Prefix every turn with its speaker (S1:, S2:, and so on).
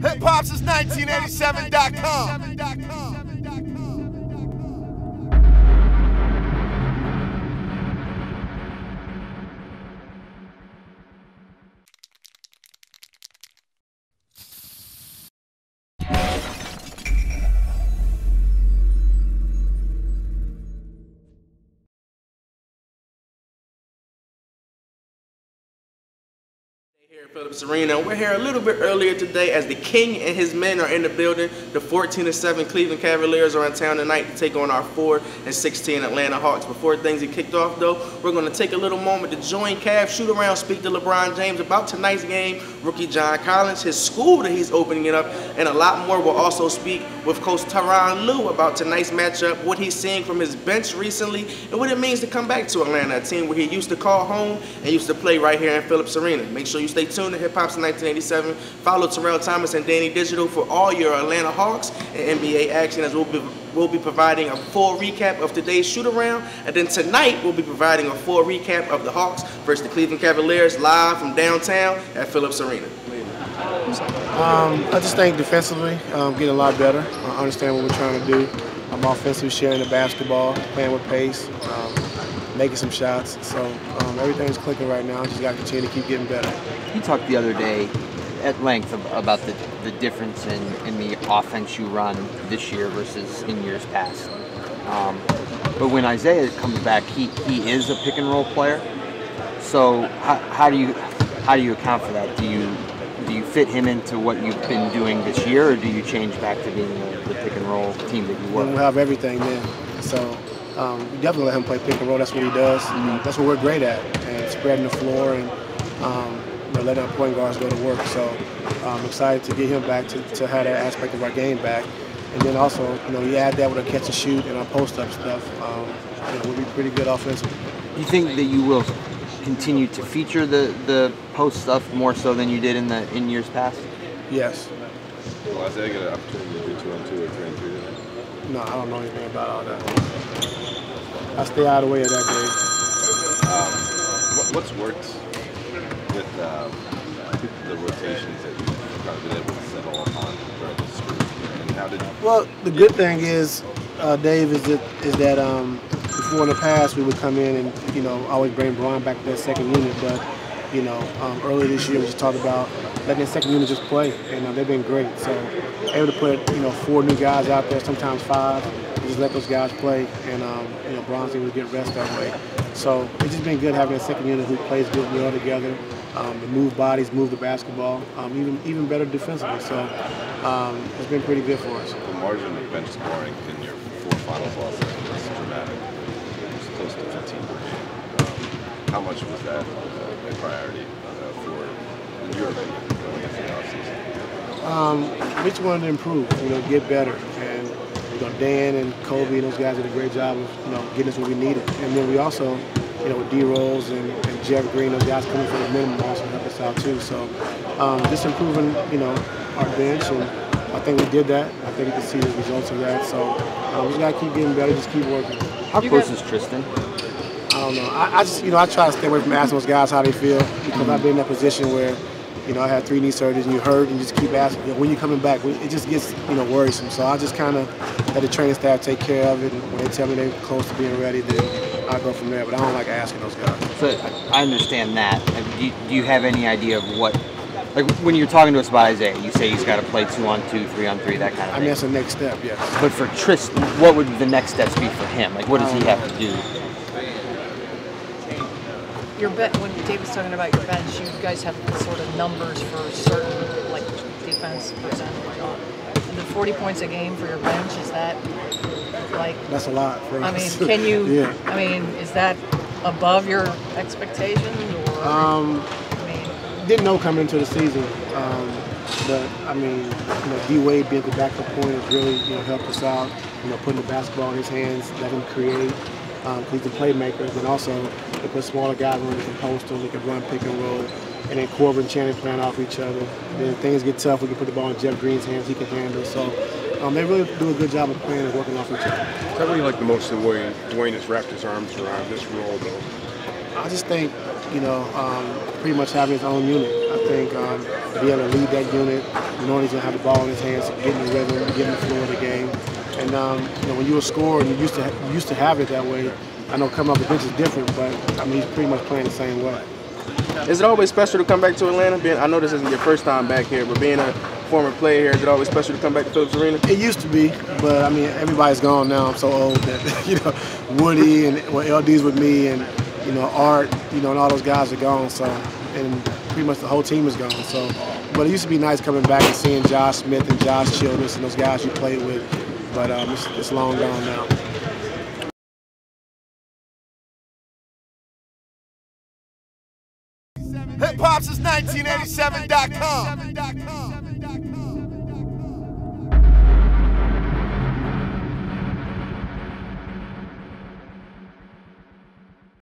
S1: Hip-hop since 1987.com.
S2: Here at Phillips Arena. We're here a little bit earlier today as the King and his men are in the building. The 14-7 Cleveland Cavaliers are in town tonight to take on our 4-16 Atlanta Hawks. Before things get kicked off though, we're going to take a little moment to join Cavs, shoot around, speak to LeBron James about tonight's game, rookie John Collins, his school that he's opening it up, and a lot more. We'll also speak with Coach Tyronn Lue about tonight's matchup, what he's seeing from his bench recently, and what it means to come back to Atlanta, a team where he used to call home and used to play right here in Phillips Arena. Make sure you stay tuned to Hip Hop since 1987. Follow Terrell Thomas and Danny Digital for all your Atlanta Hawks and NBA action, as we'll be providing a full recap of today's shoot-around. And then tonight, we'll be providing a full recap of the Hawks versus the Cleveland Cavaliers live from downtown at Phillips Arena.
S3: I just think defensively, getting a lot better. I understand what we're trying to do. I'm offensively sharing the basketball, playing with pace, making some shots. So everything's clicking right now. Just got to continue to keep getting better.
S4: You talked the other day at length about the difference in the offense you run this year versus in years past. But when Isaiah comes back, he is a pick and roll player. So how do you account for that? Do you fit him into what you've been doing this year, or do you change back to being the pick and roll team that you were?
S3: We'll have everything then. So we definitely let him play pick and roll. That's what he does. That's what we're great at, and spreading the floor and letting our point guards go to work. So I'm excited to get him back to have that aspect of our game back. And then also, you add that with our catch and shoot and our post-up stuff, we'll be pretty good offensively.
S4: Do you think that you will continue to feature the post stuff more so than you did in years past?
S3: Yes.
S5: Will Isaiah get an opportunity to do 2-on-2 or 3-on-3 today?
S3: No, I don't know anything about all that. I stay out of the way of that, Dave.
S5: What's worked with the rotations that you've kind of been able to settle upon during the school year? And how did you...
S3: Well, the good thing is, Dave, is that before in the past we would come in and always bring Brian back to that second unit, but earlier this year we just talked about letting that second unit just play, and they've been great. So able to put 4 new guys out there, sometimes 5, and just let those guys play, and Brian's able to get rest that way. So it's just been good having a second unit who plays good well together, to move bodies, move the basketball, even better defensively. So it's been pretty good for us.
S5: The margin of bench scoring in your 4 finals losses was dramatic. It was close to 15 points. How much was that a priority for your opinion going into the offseason?
S3: We just wanted to improve, get better. And Dan and Kobe and those guys did a great job of getting us what we needed. And then we also, with D-Rose and Jeff Green, those guys coming from the minimum also helped us out too. So just improving, our bench, and I think we did that. I think you can see the results of that. So we just got to keep getting better, just keep working.
S4: How close is Tristan?
S3: I don't know. I just, I try to stay away from asking those guys how they feel, because I've been in that position where, I had 3 knee surgeries and you hurt and you just keep asking, when you coming back? It just gets, worrisome. So I just kind of let the training staff take care of it, and when they tell me they're close to being ready, then I go from there. But I don't like asking those guys.
S4: So I understand that. Do you have any idea of what, like when you're talking to us about Isaiah, you say he's got to play 2-on-2, 3-on-3, that kind of thing?
S3: That's the next step, yes.
S4: But for Tristan, what would the next steps be for him? Like, what does he have to do?
S6: Your when Dave was talking about your bench, you guys have sort of numbers for certain, like defense percent and whatnot. And the 40 points a game for your bench, is that like?
S3: That's a lot for us.
S6: Can you?
S3: Yeah.
S6: Is that above your expectations, or?
S3: Didn't know coming into the season, but D Wade being the backup point has really helped us out. Putting the basketball in his hands, let him create. He's the playmaker, and also they put smaller guys on, they can post them, they can run pick and roll, and then Corver and Channing playing off each other. Then things get tough, we can put the ball in Jeff Green's hands, he can handle. So they really do a good job of playing and working off each other.
S7: What do you like the most of the way Dwayne has wrapped his arms around this role, though?
S3: I just think, pretty much having his own unit. I think be able to lead that unit, knowing he's going to have the ball in his hands, getting the rhythm, getting the flow of the game. And you know, when you're a scorer and you used to have it that way, I know coming off the bench is different, but I mean, he's pretty much playing the same way.
S2: Is it always special to come back to Atlanta? I know this isn't your first time back here, but being a former player here, is it always special to come back to Phillips Arena?
S3: It used to be, but I mean, everybody's gone now. I'm so old that, you know, Woody and LD's with me, and you know, Art, you know, and all those guys are gone. So, and pretty much the whole team is gone. So, but it used to be nice coming back and seeing Josh Smith and Josh Childress and those guys you played with. But it's long gone now.
S1: Hip Hop since 1987.com.